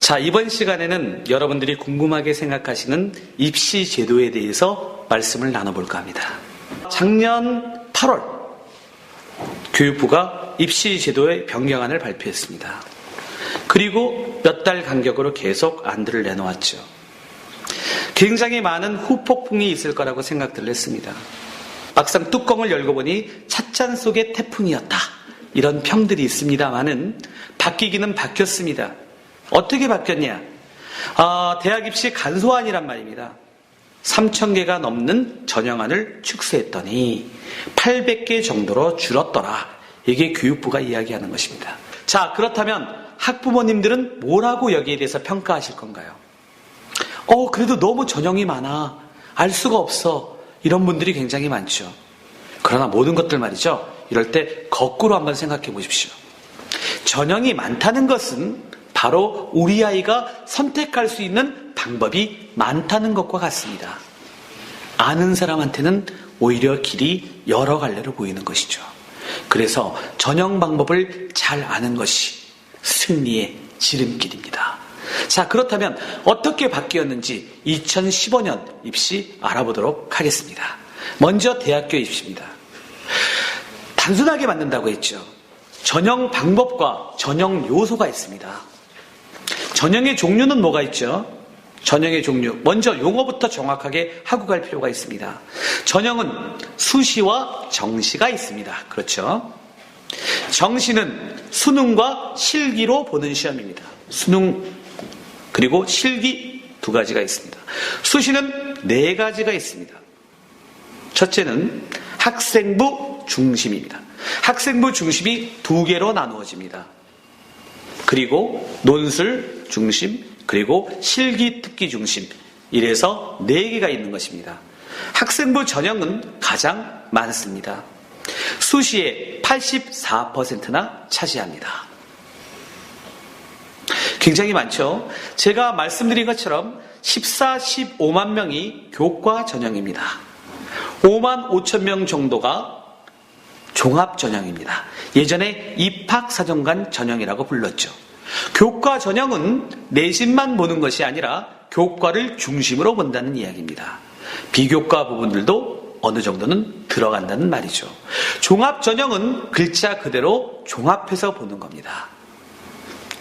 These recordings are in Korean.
자, 이번 시간에는 여러분들이 궁금하게 생각하시는 입시 제도에 대해서 말씀을 나눠볼까 합니다. 작년 8월 교육부가 입시 제도의 변경안을 발표했습니다. 그리고 몇 달 간격으로 계속 안들을 내놓았죠. 굉장히 많은 후폭풍이 있을 거라고 생각들을 했습니다. 막상 뚜껑을 열고 보니 찻잔 속의 태풍이었다. 이런 평들이 있습니다만은 바뀌기는 바뀌었습니다. 어떻게 바뀌었냐? 대학 입시 간소안이란 말입니다. 3,000개가 넘는 전형안을 축소했더니 800개 정도로 줄었더라. 이게 교육부가 이야기하는 것입니다. 자, 그렇다면 학부모님들은 뭐라고 여기에 대해서 평가하실 건가요? 그래도 너무 전형이 많아. 알 수가 없어. 이런 분들이 굉장히 많죠. 그러나 모든 것들 말이죠. 이럴 때 거꾸로 한번 생각해 보십시오. 전형이 많다는 것은 바로 우리 아이가 선택할 수 있는 방법이 많다는 것과 같습니다. 아는 사람한테는 오히려 길이 여러 갈래로 보이는 것이죠. 그래서 전형 방법을 잘 아는 것이 승리의 지름길입니다. 자, 그렇다면 어떻게 바뀌었는지 2015년 입시 알아보도록 하겠습니다. 먼저 대학교 입시입니다. 단순하게 만든다고 했죠. 전형 방법과 전형 요소가 있습니다. 전형의 종류는 뭐가 있죠? 전형의 종류. 먼저 용어부터 정확하게 하고 갈 필요가 있습니다. 전형은 수시와 정시가 있습니다. 그렇죠? 정시는 수능과 실기로 보는 시험입니다. 수능 그리고 실기 두 가지가 있습니다. 수시는 네 가지가 있습니다. 첫째는 학생부 중심입니다. 학생부 중심이 두 개로 나누어집니다. 그리고 논술 중심, 그리고 실기 특기 중심, 이래서 네 개가 있는 것입니다. 학생부 전형은 가장 많습니다. 수시의 84%나 차지합니다. 굉장히 많죠. 제가 말씀드린 것처럼 14, 15만 명이 교과 전형입니다. 5만 5천 명 정도가 종합 전형입니다. 예전에 입학사정관 전형이라고 불렀죠. 교과 전형은 내신만 보는 것이 아니라 교과를 중심으로 본다는 이야기입니다. 비교과 부분들도 어느 정도는 들어간다는 말이죠. 종합 전형은 글자 그대로 종합해서 보는 겁니다.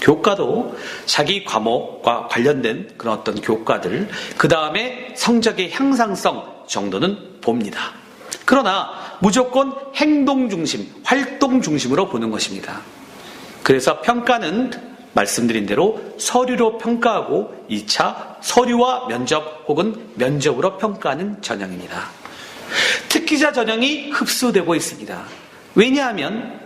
교과도 자기 과목과 관련된 그런 어떤 교과들, 그 다음에 성적의 향상성 정도는 봅니다. 그러나 무조건 행동 중심, 활동 중심으로 보는 것입니다. 그래서 평가는 말씀드린 대로 서류로 평가하고 2차 서류와 면접 혹은 면접으로 평가하는 전형입니다. 특기자 전형이 흡수되고 있습니다. 왜냐하면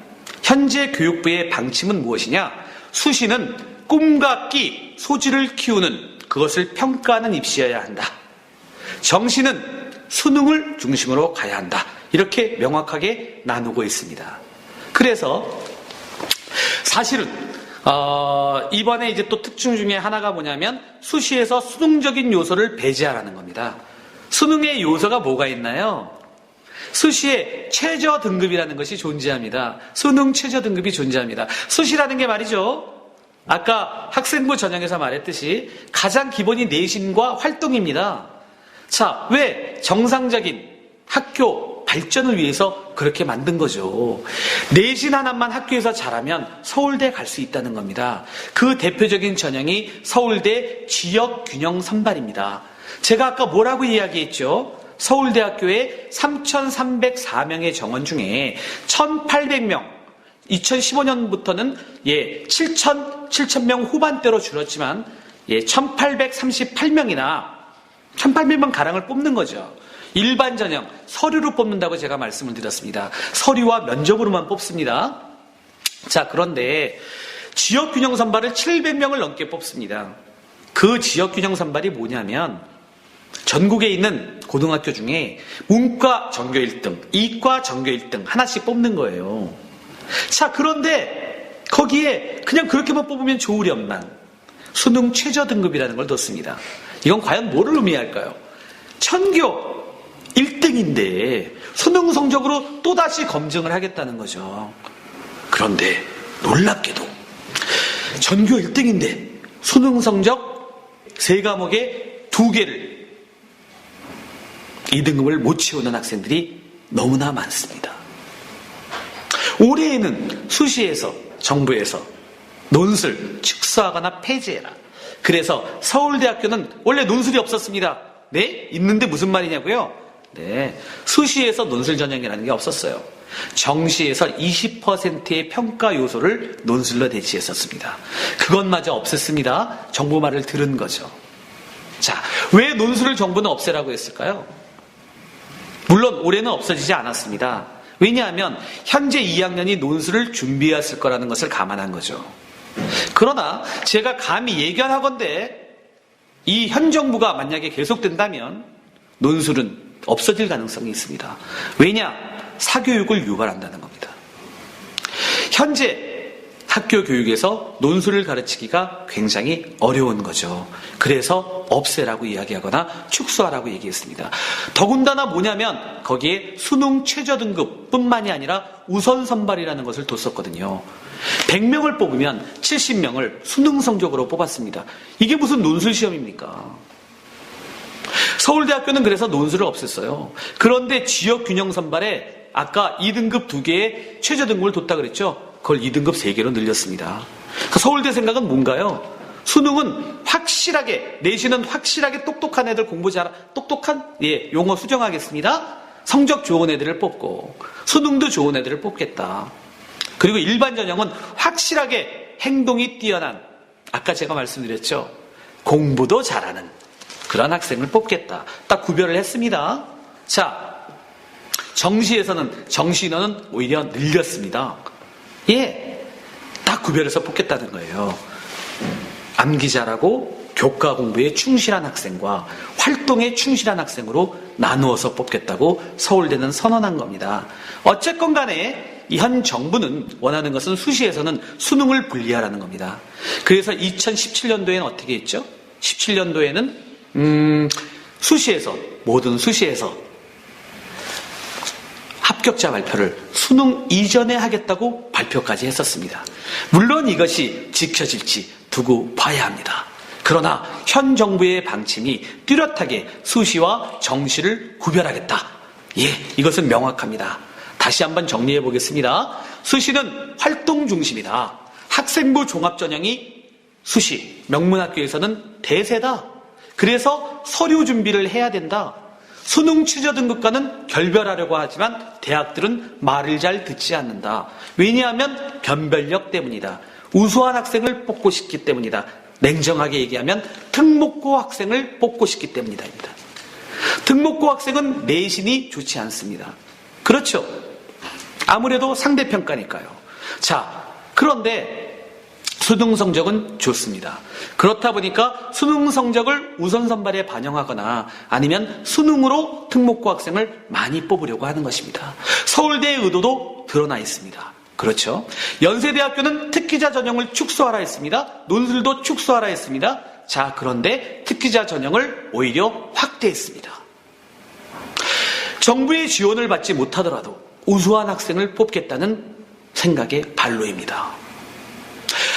현재 교육부의 방침은 무엇이냐? 수시는 꿈과 끼, 소질을 키우는 그것을 평가하는 입시여야 한다. 정시는 수능을 중심으로 가야 한다. 이렇게 명확하게 나누고 있습니다. 그래서 사실은 이번에 이제 또 특징 중에 하나가 뭐냐면 수시에서 수능적인 요소를 배제하라는 겁니다. 수능의 요소가 뭐가 있나요? 수시에 최저 등급이라는 것이 존재합니다. 수능 최저 등급이 존재합니다. 수시라는 게 말이죠. 아까 학생부 전형에서 말했듯이 가장 기본이 내신과 활동입니다. 자, 왜 정상적인 학교 발전을 위해서 그렇게 만든 거죠. 내신 하나만 학교에서 잘하면 서울대 갈 수 있다는 겁니다. 그 대표적인 전형이 서울대 지역균형 선발입니다. 제가 아까 뭐라고 이야기했죠? 서울대학교에 3,304명의 정원 중에 1,800명, 2015년부터는 7,000명 후반대로 줄었지만 1,838명이나 1,800명 가량을 뽑는 거죠. 일반 전형, 서류로 뽑는다고 제가 말씀을 드렸습니다. 서류와 면접으로만 뽑습니다. 자, 그런데 지역균형 선발을 700명을 넘게 뽑습니다. 그 지역균형 선발이 뭐냐면 전국에 있는 고등학교 중에 문과 전교 1등, 이과 전교 1등 하나씩 뽑는 거예요. 자, 그런데 거기에 그냥 그렇게만 뽑으면 좋으련만 수능 최저 등급이라는 걸 넣습니다. 이건 과연 뭐를 의미할까요? 전교 1등인데 수능 성적으로 또다시 검증을 하겠다는 거죠. 그런데 놀랍게도 전교 1등인데 수능 성적 3과목에 2개를 2등급을 못 채우는 학생들이 너무나 많습니다. 올해에는 수시에서 정부에서 논술 축소하거나 폐지해라. 그래서 서울대학교는 원래 논술이 없었습니다. 네? 있는데 무슨 말이냐고요? 네, 수시에서 논술 전형이라는 게 없었어요. 정시에서 20%의 평가 요소를 논술로 대체했었습니다. 그것마저 없앴습니다. 정부 말을 들은 거죠. 자, 왜 논술을 정부는 없애라고 했을까요? 물론 올해는 없어지지 않았습니다. 왜냐하면 현재 2학년이 논술을 준비했을 거라는 것을 감안한 거죠. 그러나 제가 감히 예견하건대 이 현 정부가 만약에 계속된다면 논술은 없어질 가능성이 있습니다. 왜냐? 사교육을 유발한다는 겁니다. 현재 학교 교육에서 논술을 가르치기가 굉장히 어려운 거죠. 그래서 없애라고 이야기하거나 축소하라고 얘기했습니다. 더군다나 뭐냐면 거기에 수능 최저 등급뿐만이 아니라 우선 선발이라는 것을 뒀었거든요. 100명을 뽑으면 70명을 수능 성적으로 뽑았습니다. 이게 무슨 논술 시험입니까? 서울대학교는 그래서 논술을 없앴어요. 그런데 지역 균형 선발에 아까 2등급 2개의 최저 등급을 뒀다 그랬죠? 그걸 2등급 3개로 늘렸습니다. 그러니까 서울대 생각은 뭔가요? 수능은 확실하게, 내신은 확실하게 똑똑한 애들 공부 잘, 똑똑한, 용어 수정하겠습니다. 성적 좋은 애들을 뽑고, 수능도 좋은 애들을 뽑겠다. 그리고 일반 전형은 확실하게 행동이 뛰어난, 아까 제가 말씀드렸죠? 공부도 잘하는 그런 학생을 뽑겠다. 딱 구별을 했습니다. 자, 정시에서는 정시 인원은 오히려 늘렸습니다. 딱 구별해서 뽑겠다는 거예요. 암기 잘하고 교과 공부에 충실한 학생과 활동에 충실한 학생으로 나누어서 뽑겠다고 서울대는 선언한 겁니다. 어쨌건 간에 이 현 정부는 원하는 것은 수시에서는 수능을 분리하라는 겁니다. 그래서 2017년도에는 어떻게 했죠? 17년도에는 수시에서, 모든 수시에서 합격자 발표를 수능 이전에 하겠다고 발표까지 했었습니다. 물론 이것이 지켜질지 두고 봐야 합니다. 그러나 현 정부의 방침이 뚜렷하게 수시와 정시를 구별하겠다. 이것은 명확합니다. 다시 한번 정리해 보겠습니다. 수시는 활동 중심이다. 학생부 종합전형이 수시, 명문학교에서는 대세다. 그래서 서류 준비를 해야 된다. 수능 최저 등급과는 결별하려고 하지만 대학들은 말을 잘 듣지 않는다. 왜냐하면 변별력 때문이다. 우수한 학생을 뽑고 싶기 때문이다. 냉정하게 얘기하면 특목고 학생을 뽑고 싶기 때문이다. 특목고 학생은 내신이 좋지 않습니다. 그렇죠? 아무래도 상대평가니까요. 자, 그런데 수능 성적은 좋습니다. 그렇다 보니까 수능 성적을 우선 선발에 반영하거나 아니면 수능으로 특목고 학생을 많이 뽑으려고 하는 것입니다. 서울대의 의도도 드러나 있습니다. 그렇죠? 연세대학교는 특기자 전형을 축소하라 했습니다. 논술도 축소하라 했습니다. 자, 그런데 특기자 전형을 오히려 확대했습니다. 정부의 지원을 받지 못하더라도 우수한 학생을 뽑겠다는 생각의 반로입니다.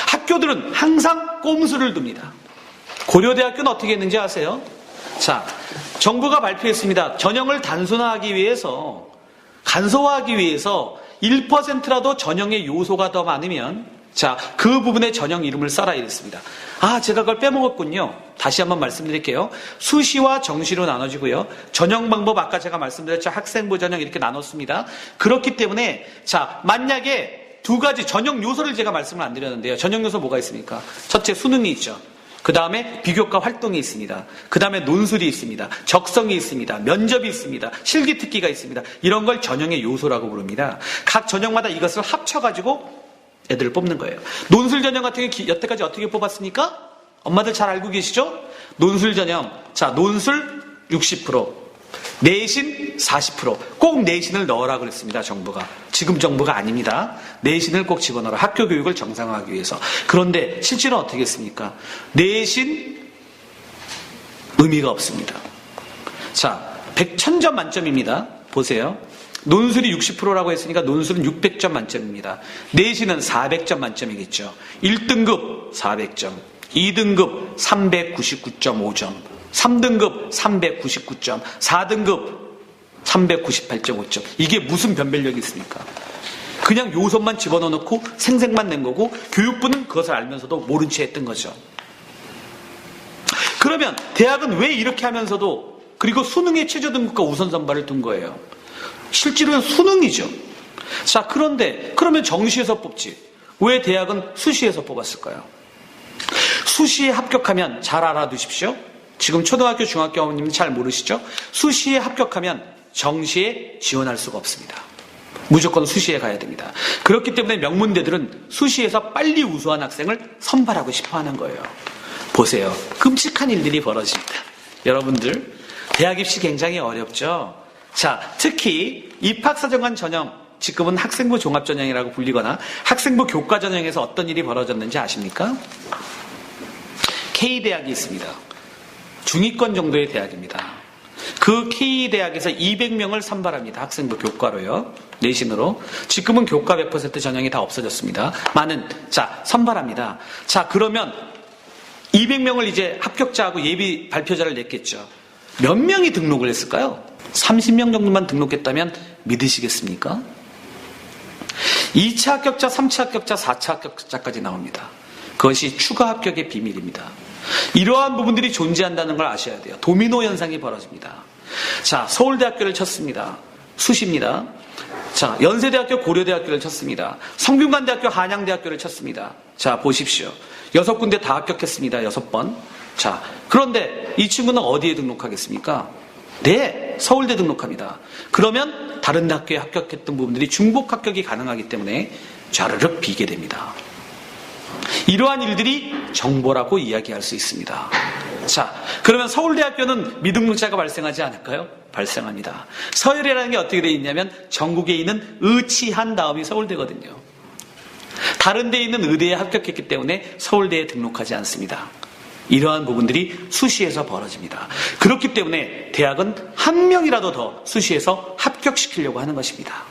학교들은 항상 꼼수를 둡니다. 고려대학교는 어떻게 했는지 아세요? 자, 정부가 발표했습니다. 전형을 단순화하기 위해서, 간소화하기 위해서 1%라도 전형의 요소가 더 많으면, 자, 그 부분에 전형 이름을 써라 이랬습니다. 제가 그걸 빼먹었군요. 다시 한번 말씀드릴게요. 수시와 정시로 나눠지고요. 전형 방법 아까 제가 말씀드렸죠. 학생부 전형 이렇게 나눴습니다. 그렇기 때문에, 자, 만약에 두 가지 전형 요소를 제가 말씀을 안 드렸는데요. 전형 요소 뭐가 있습니까? 첫째, 수능이 있죠. 그 다음에 비교과 활동이 있습니다. 그 다음에 논술이 있습니다. 적성이 있습니다. 면접이 있습니다. 실기특기가 있습니다. 이런 걸 전형의 요소라고 부릅니다. 각 전형마다 이것을 합쳐가지고 애들을 뽑는 거예요. 논술 전형 같은 경우 여태까지 어떻게 뽑았습니까? 엄마들 잘 알고 계시죠? 논술 전형. 자, 논술 60%. 내신 40%. 꼭 내신을 넣으라 그랬습니다. 정부가. 지금 정부가 아닙니다. 내신을 꼭 집어넣어라. 학교 교육을 정상화하기 위해서. 그런데 실제로 어떻게 했습니까? 내신 의미가 없습니다. 자, 1000점 만점입니다. 보세요. 논술이 60%라고 했으니까 논술은 600점 만점입니다. 내신은 400점 만점이겠죠. 1등급 400점, 2등급 399.5점, 3등급 399점, 4등급 398.5점. 이게 무슨 변별력이 있습니까? 그냥 요소만 집어넣어놓고 생색만 낸 거고 교육부는 그것을 알면서도 모른 채 했던 거죠. 그러면 대학은 왜 이렇게 하면서도 그리고 수능에 최저등급과 우선선발을 둔 거예요? 실제로는 수능이죠. 자, 그런데 그러면 정시에서 뽑지. 왜 대학은 수시에서 뽑았을까요? 수시에 합격하면 잘 알아두십시오. 지금 초등학교, 중학교 어머님은 잘 모르시죠? 수시에 합격하면 정시에 지원할 수가 없습니다. 무조건 수시에 가야 됩니다. 그렇기 때문에 명문대들은 수시에서 빨리 우수한 학생을 선발하고 싶어 하는 거예요. 보세요. 끔찍한 일들이 벌어집니다. 여러분들, 대학 입시 굉장히 어렵죠? 자, 특히 입학사정관 전형, 지금은 학생부 종합전형이라고 불리거나 학생부 교과전형에서 어떤 일이 벌어졌는지 아십니까? K대학이 있습니다. 중위권 정도의 대학입니다. 그 K대학에서 200명을 선발합니다. 학생부 교과로요. 내신으로. 지금은 교과 100% 전형이 다 없어졌습니다. 선발합니다. 자, 그러면 200명을 이제 합격자하고 예비 발표자를 냈겠죠. 몇 명이 등록을 했을까요? 30명 정도만 등록했다면 믿으시겠습니까? 2차 합격자, 3차 합격자, 4차 합격자까지 나옵니다. 그것이 추가 합격의 비밀입니다. 이러한 부분들이 존재한다는 걸 아셔야 돼요. 도미노 현상이 벌어집니다. 자, 서울대학교를 쳤습니다. 수시입니다. 자, 연세대학교, 고려대학교를 쳤습니다. 성균관대학교, 한양대학교를 쳤습니다. 자, 보십시오. 6군데 다 합격했습니다. 6번. 자, 그런데 이 친구는 어디에 등록하겠습니까? 네, 서울대 등록합니다. 그러면 다른 학교에 합격했던 부분들이 중복 합격이 가능하기 때문에 좌르륵 비게 됩니다. 이러한 일들이 정보라고 이야기할 수 있습니다. 자, 그러면 서울대학교는 미등록자가 발생하지 않을까요? 발생합니다. 서열이라는 게 어떻게 되어 있냐면 전국에 있는 의치한 다음이 서울대거든요. 다른 데에 있는 의대에 합격했기 때문에 서울대에 등록하지 않습니다. 이러한 부분들이 수시에서 벌어집니다. 그렇기 때문에 대학은 한 명이라도 더 수시에서 합격시키려고 하는 것입니다.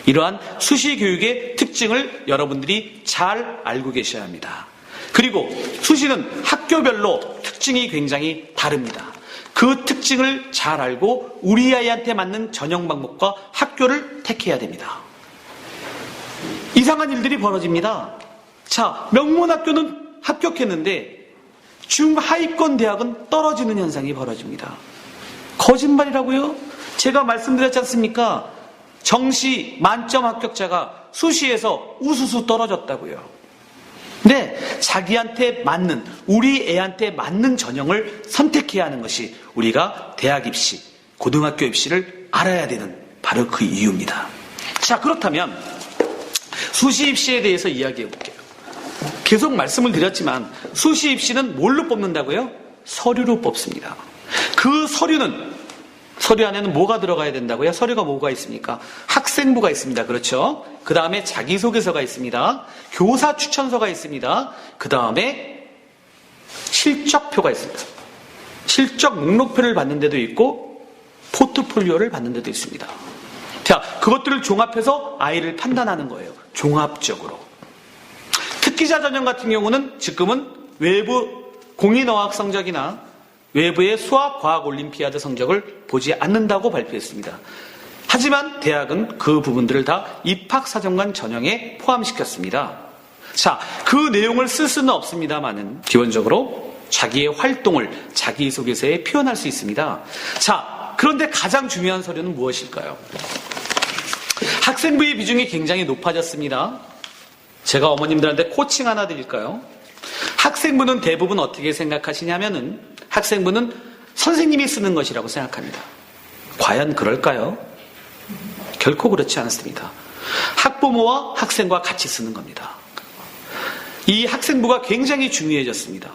이러한 수시 교육의 특징을 여러분들이 잘 알고 계셔야 합니다. 그리고 수시는 학교별로 특징이 굉장히 다릅니다. 그 특징을 잘 알고 우리 아이한테 맞는 전형 방법과 학교를 택해야 됩니다. 이상한 일들이 벌어집니다. 자, 명문학교는 합격했는데 중하위권 대학은 떨어지는 현상이 벌어집니다. 거짓말이라고요? 제가 말씀드렸지 않습니까? 정시 만점 합격자가 수시에서 우수수 떨어졌다고요. 네, 자기한테 맞는, 우리 애한테 맞는 전형을 선택해야 하는 것이 우리가 대학 입시, 고등학교 입시를 알아야 되는 바로 그 이유입니다. 자, 그렇다면 수시 입시에 대해서 이야기해 볼게요. 계속 말씀을 드렸지만 수시 입시는 뭘로 뽑는다고요? 서류로 뽑습니다. 그 서류 안에는 뭐가 들어가야 된다고요? 서류가 뭐가 있습니까? 학생부가 있습니다. 그렇죠? 그 다음에 자기소개서가 있습니다. 교사 추천서가 있습니다. 그 다음에 실적표가 있습니다. 실적 목록표를 받는 데도 있고 포트폴리오를 받는 데도 있습니다. 자, 그것들을 종합해서 아이를 판단하는 거예요. 종합적으로. 특기자 전형 같은 경우는 지금은 외부 공인어학 성적이나 외부의 수학, 과학, 올림피아드 성적을 보지 않는다고 발표했습니다. 하지만 대학은 그 부분들을 다 입학사정관 전형에 포함시켰습니다. 자, 그 내용을 쓸 수는 없습니다만은 기본적으로 자기의 활동을 자기소개서에 표현할 수 있습니다. 자, 그런데 가장 중요한 서류는 무엇일까요? 학생부의 비중이 굉장히 높아졌습니다. 제가 어머님들한테 코칭 하나 드릴까요? 학생부는 대부분 어떻게 생각하시냐면은 학생부는 선생님이 쓰는 것이라고 생각합니다. 과연 그럴까요? 결코 그렇지 않습니다. 학부모와 학생과 같이 쓰는 겁니다. 이 학생부가 굉장히 중요해졌습니다.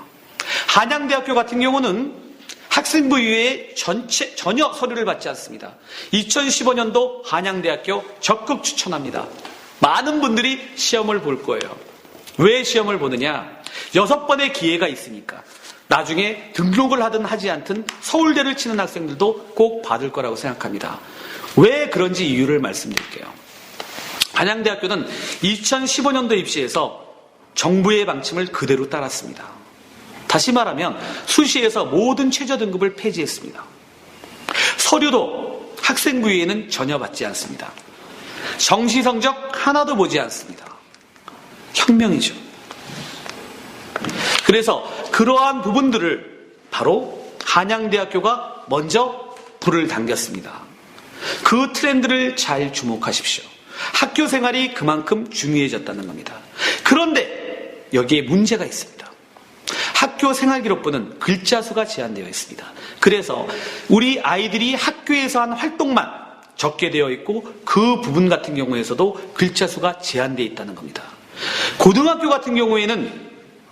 한양대학교 같은 경우는 학생부 이외에 전혀 서류를 받지 않습니다. 2015년도 한양대학교 적극 추천합니다. 많은 분들이 시험을 볼 거예요. 왜 시험을 보느냐? 6번의 기회가 있으니까. 나중에 등록을 하든 하지 않든 서울대를 치는 학생들도 꼭 받을 거라고 생각합니다. 왜 그런지 이유를 말씀드릴게요. 한양대학교는 2015년도 입시에서 정부의 방침을 그대로 따랐습니다. 다시 말하면 수시에서 모든 최저 등급을 폐지했습니다. 서류도 학생부 외에는 전혀 받지 않습니다. 정시 성적 하나도 보지 않습니다. 혁명이죠. 그래서 그러한 부분들을 바로 한양대학교가 먼저 불을 당겼습니다. 그 트렌드를 잘 주목하십시오. 학교 생활이 그만큼 중요해졌다는 겁니다. 그런데 여기에 문제가 있습니다. 학교 생활기록부는 글자 수가 제한되어 있습니다. 그래서 우리 아이들이 학교에서 한 활동만 적게 되어 있고 그 부분 같은 경우에서도 글자 수가 제한되어 있다는 겁니다. 고등학교 같은 경우에는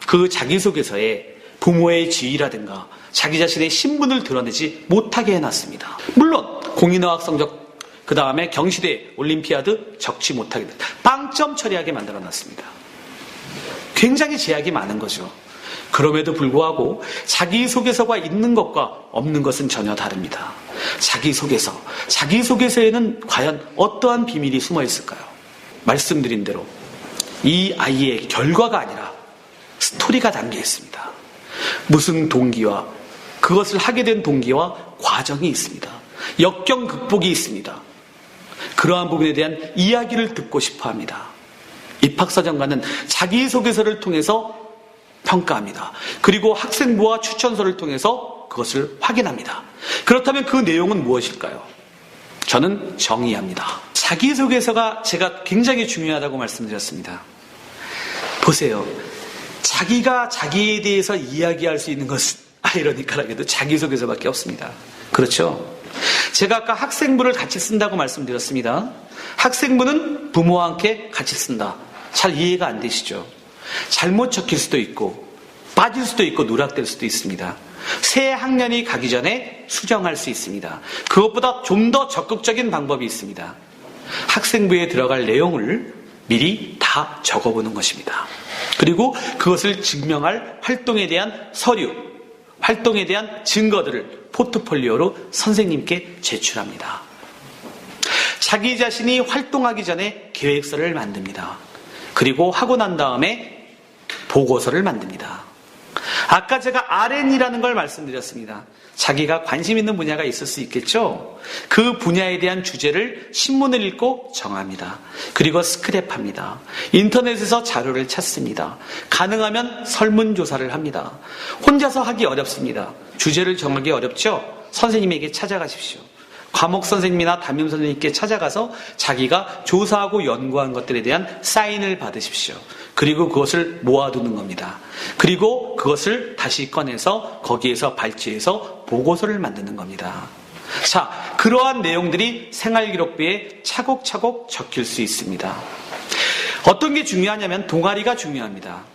그 자기소개서에 부모의 지위라든가 자기 자신의 신분을 드러내지 못하게 해놨습니다. 물론 공인어학 성적 그 다음에 경시대 올림피아드 적지 못하게 빵점 처리하게 만들어놨습니다. 굉장히 제약이 많은 거죠. 그럼에도 불구하고 자기소개서가 있는 것과 없는 것은 전혀 다릅니다. 자기소개서에는 과연 어떠한 비밀이 숨어 있을까요? 말씀드린 대로 이 아이의 결과가 아니라 스토리가 담겨 있습니다. 무슨 동기와 그것을 하게 된 동기와 과정이 있습니다. 역경 극복이 있습니다. 그러한 부분에 대한 이야기를 듣고 싶어 합니다. 입학사정관은 자기소개서를 통해서 평가합니다. 그리고 학생부와 추천서를 통해서 그것을 확인합니다. 그렇다면 그 내용은 무엇일까요? 저는 정의합니다. 자기소개서가 제가 굉장히 중요하다고 말씀드렸습니다. 보세요. 자기가 자기에 대해서 이야기할 수 있는 것은 아이러니컬하게도 자기소개서밖에 없습니다. 그렇죠? 제가 아까 학생부를 같이 쓴다고 말씀드렸습니다. 학생부는 부모와 함께 같이 쓴다. 잘 이해가 안 되시죠? 잘못 적힐 수도 있고 빠질 수도 있고 누락될 수도 있습니다. 새 학년이 가기 전에 수정할 수 있습니다. 그것보다 좀 더 적극적인 방법이 있습니다. 학생부에 들어갈 내용을 미리 다 적어보는 것입니다. 그리고 그것을 증명할 활동에 대한 서류, 활동에 대한 증거들을 포트폴리오로 선생님께 제출합니다. 자기 자신이 활동하기 전에 계획서를 만듭니다. 그리고 하고 난 다음에 보고서를 만듭니다. 아까 제가 RN이라는 걸 말씀드렸습니다. 자기가 관심 있는 분야가 있을 수 있겠죠? 그 분야에 대한 주제를 신문을 읽고 정합니다. 그리고 스크랩합니다. 인터넷에서 자료를 찾습니다. 가능하면 설문조사를 합니다. 혼자서 하기 어렵습니다. 주제를 정하기 어렵죠? 선생님에게 찾아가십시오. 과목 선생님이나 담임 선생님께 찾아가서 자기가 조사하고 연구한 것들에 대한 사인을 받으십시오. 그리고 그것을 모아두는 겁니다. 그리고 그것을 다시 꺼내서 거기에서 발췌해서 보고서를 만드는 겁니다. 자, 그러한 내용들이 생활기록부에 차곡차곡 적힐 수 있습니다. 어떤 게 중요하냐면 동아리가 중요합니다.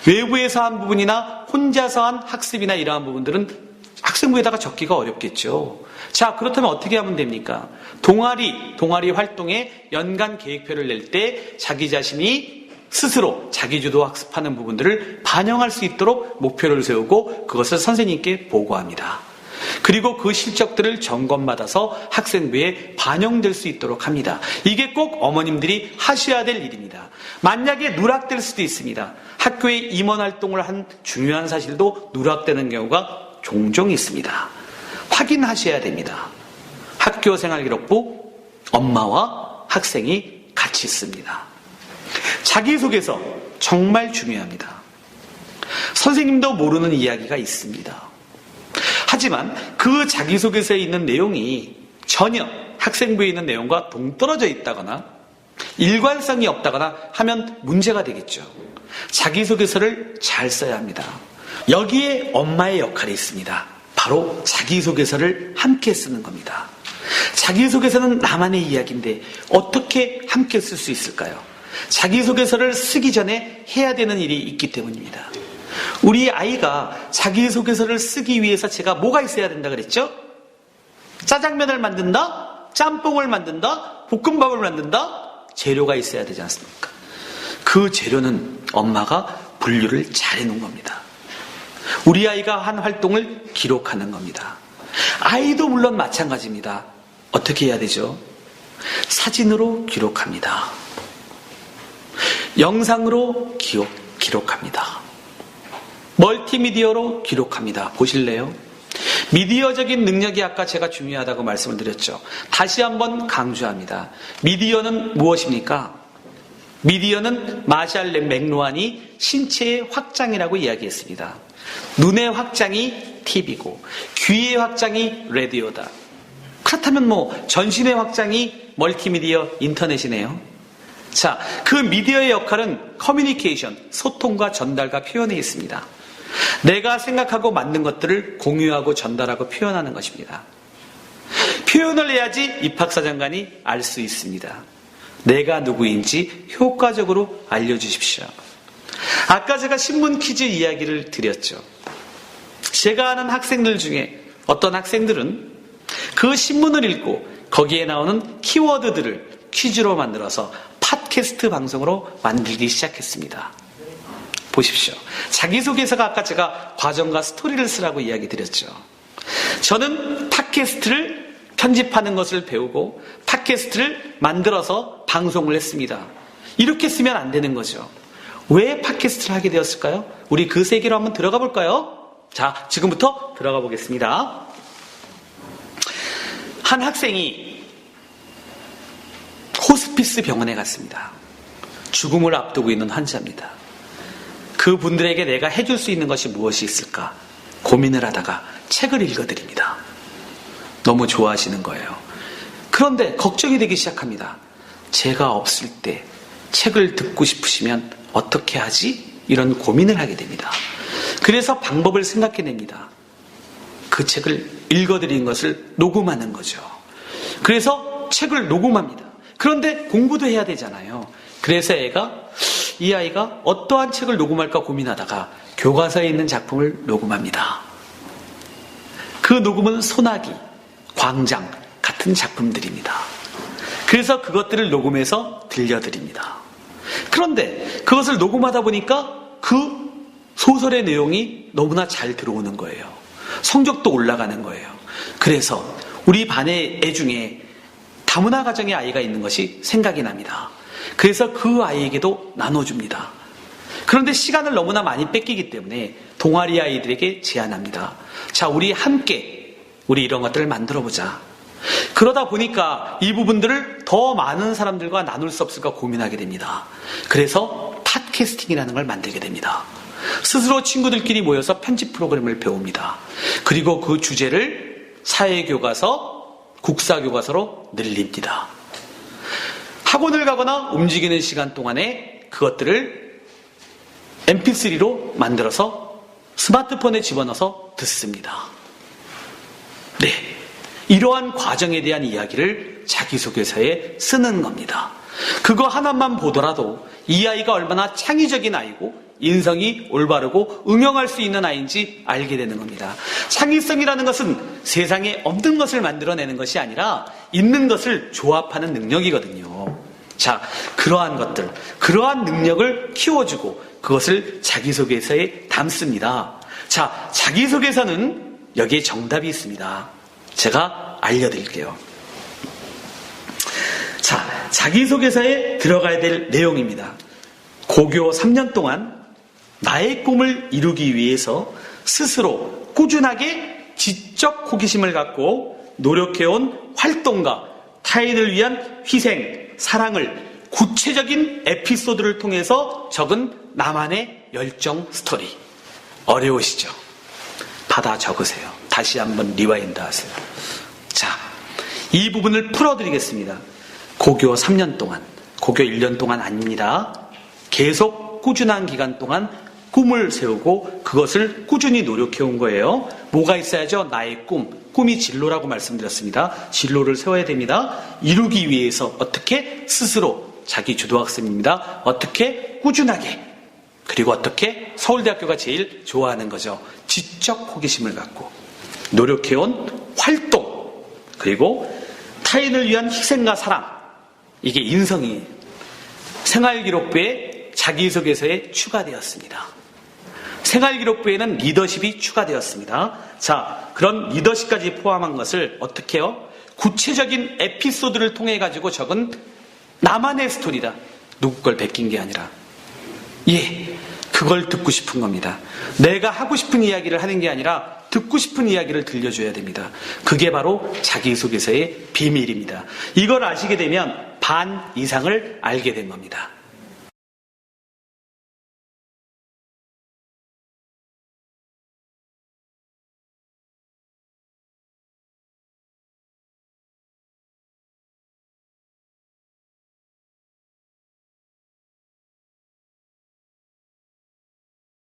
외부에서 한 부분이나 혼자서 한 학습이나 이러한 부분들은 학생부에다가 적기가 어렵겠죠. 자, 그렇다면 어떻게 하면 됩니까? 동아리 활동에 연간 계획표를 낼 때 자기 자신이 스스로 자기주도 학습하는 부분들을 반영할 수 있도록 목표를 세우고 그것을 선생님께 보고합니다. 그리고 그 실적들을 점검받아서 학생부에 반영될 수 있도록 합니다. 이게 꼭 어머님들이 하셔야 될 일입니다. 만약에 누락될 수도 있습니다. 학교에 임원활동을 한 중요한 사실도 누락되는 경우가 종종 있습니다. 확인하셔야 됩니다. 학교생활기록부 엄마와 학생이 같이 씁니다. 자기소개서 정말 중요합니다. 선생님도 모르는 이야기가 있습니다. 하지만 그 자기소개서에 있는 내용이 전혀 학생부에 있는 내용과 동떨어져 있다거나 일관성이 없다거나 하면 문제가 되겠죠. 자기소개서를 잘 써야 합니다. 여기에 엄마의 역할이 있습니다. 바로 자기소개서를 함께 쓰는 겁니다. 자기소개서는 나만의 이야기인데 어떻게 함께 쓸 수 있을까요? 자기소개서를 쓰기 전에 해야 되는 일이 있기 때문입니다. 우리 아이가 자기소개서를 쓰기 위해서 제가 뭐가 있어야 된다 그랬죠? 짜장면을 만든다? 짬뽕을 만든다? 볶음밥을 만든다? 재료가 있어야 되지 않습니까? 그 재료는 엄마가 분류를 잘 해놓은 겁니다. 우리 아이가 한 활동을 기록하는 겁니다. 아이도 물론 마찬가지입니다. 어떻게 해야 되죠? 사진으로 기록합니다. 영상으로 기록합니다. 멀티미디어로 기록합니다. 보실래요? 미디어적인 능력이 아까 제가 중요하다고 말씀을 드렸죠. 다시 한번 강조합니다. 미디어는 무엇입니까? 미디어는 마샬 맥루한이 신체의 확장이라고 이야기했습니다. 눈의 확장이 TV고 귀의 확장이 라디오다. 그렇다면 전신의 확장이 멀티미디어 인터넷이네요. 자, 그 미디어의 역할은 커뮤니케이션, 소통과 전달과 표현에 있습니다. 내가 생각하고 만든 것들을 공유하고 전달하고 표현하는 것입니다. 표현을 해야지 입학사정관이 알 수 있습니다. 내가 누구인지 효과적으로 알려주십시오. 아까 제가 신문 퀴즈 이야기를 드렸죠. 제가 아는 학생들 중에 어떤 학생들은 그 신문을 읽고 거기에 나오는 키워드들을 퀴즈로 만들어서 팟캐스트 방송으로 만들기 시작했습니다. 보십시오. 자기소개서가 아까 제가 과정과 스토리를 쓰라고 이야기 드렸죠. 저는 팟캐스트를 편집하는 것을 배우고 팟캐스트를 만들어서 방송을 했습니다. 이렇게 쓰면 안 되는 거죠. 왜 팟캐스트를 하게 되었을까요? 우리 그 세계로 한번 들어가 볼까요? 자, 지금부터 들어가 보겠습니다. 한 학생이 호스피스 병원에 갔습니다. 죽음을 앞두고 있는 환자입니다. 그분들에게 내가 해줄 수 있는 것이 무엇이 있을까 고민을 하다가 책을 읽어드립니다. 너무 좋아하시는 거예요. 그런데 걱정이 되기 시작합니다. 제가 없을 때 책을 듣고 싶으시면 어떻게 하지? 이런 고민을 하게 됩니다. 그래서 방법을 생각해냅니다. 그 책을 읽어드린 것을 녹음하는 거죠. 그래서 책을 녹음합니다. 그런데 공부도 해야 되잖아요. 그래서 이 아이가 어떠한 책을 녹음할까 고민하다가 교과서에 있는 작품을 녹음합니다. 그 녹음은 소나기, 광장 같은 작품들입니다. 그래서 그것들을 녹음해서 들려드립니다. 그런데 그것을 녹음하다 보니까 그 소설의 내용이 너무나 잘 들어오는 거예요. 성적도 올라가는 거예요. 그래서 우리 반의 애 중에 다문화 가정의 아이가 있는 것이 생각이 납니다. 그래서 그 아이에게도 나눠줍니다. 그런데 시간을 너무나 많이 뺏기기 때문에 동아리 아이들에게 제안합니다. 자, 우리 함께 이런 것들을 만들어보자. 그러다 보니까 이 부분들을 더 많은 사람들과 나눌 수 없을까 고민하게 됩니다. 그래서 팟캐스팅이라는 걸 만들게 됩니다. 스스로 친구들끼리 모여서 편집 프로그램을 배웁니다. 그리고 그 주제를 사회교과서, 국사교과서로 늘립니다. 학원을 가거나 움직이는 시간 동안에 그것들을 mp3로 만들어서 스마트폰에 집어넣어서 듣습니다. 네, 이러한 과정에 대한 이야기를 자기소개서에 쓰는 겁니다. 그거 하나만 보더라도 이 아이가 얼마나 창의적인 아이고 인성이 올바르고 응용할 수 있는 아이인지 알게 되는 겁니다. 창의성이라는 것은 세상에 없는 것을 만들어내는 것이 아니라 있는 것을 조합하는 능력이거든요. 자, 그러한 것들, 그러한 능력을 키워주고 그것을 자기소개서에 담습니다. 자, 자기소개서는 여기에 정답이 있습니다. 제가 알려드릴게요. 자, 자기소개서에 들어가야 될 내용입니다. 고교 3년 동안 나의 꿈을 이루기 위해서 스스로 꾸준하게 지적 호기심을 갖고 노력해온 활동가, 타인을 위한 희생, 사랑을 구체적인 에피소드를 통해서 적은 나만의 열정 스토리. 어려우시죠? 받아 적으세요. 다시 한번 리와인드 하세요. 자, 이 부분을 풀어드리겠습니다. 고교 3년 동안, 고교 1년 동안 아닙니다. 계속 꾸준한 기간 동안 꿈을 세우고 그것을 꾸준히 노력해온 거예요. 뭐가 있어야죠? 나의 꿈이 진로라고 말씀드렸습니다. 진로를 세워야 됩니다. 이루기 위해서 어떻게 스스로 자기 주도학습입니다. 어떻게 꾸준하게, 그리고 어떻게 서울대학교가 제일 좋아하는 거죠. 지적 호기심을 갖고 노력해온 활동, 그리고 타인을 위한 희생과 사랑, 이게 인성이 생활기록부에 자기소개서에 추가되었습니다. 생활기록부에는 리더십이 추가되었습니다. 자, 그런 리더십까지 포함한 것을 어떻게 해요? 구체적인 에피소드를 통해 가지고 적은 나만의 스토리다. 누구 걸 베낀 게 아니라. 예, 그걸 듣고 싶은 겁니다. 내가 하고 싶은 이야기를 하는 게 아니라 듣고 싶은 이야기를 들려줘야 됩니다. 그게 바로 자기소개서의 비밀입니다. 이걸 아시게 되면 반 이상을 알게 된 겁니다.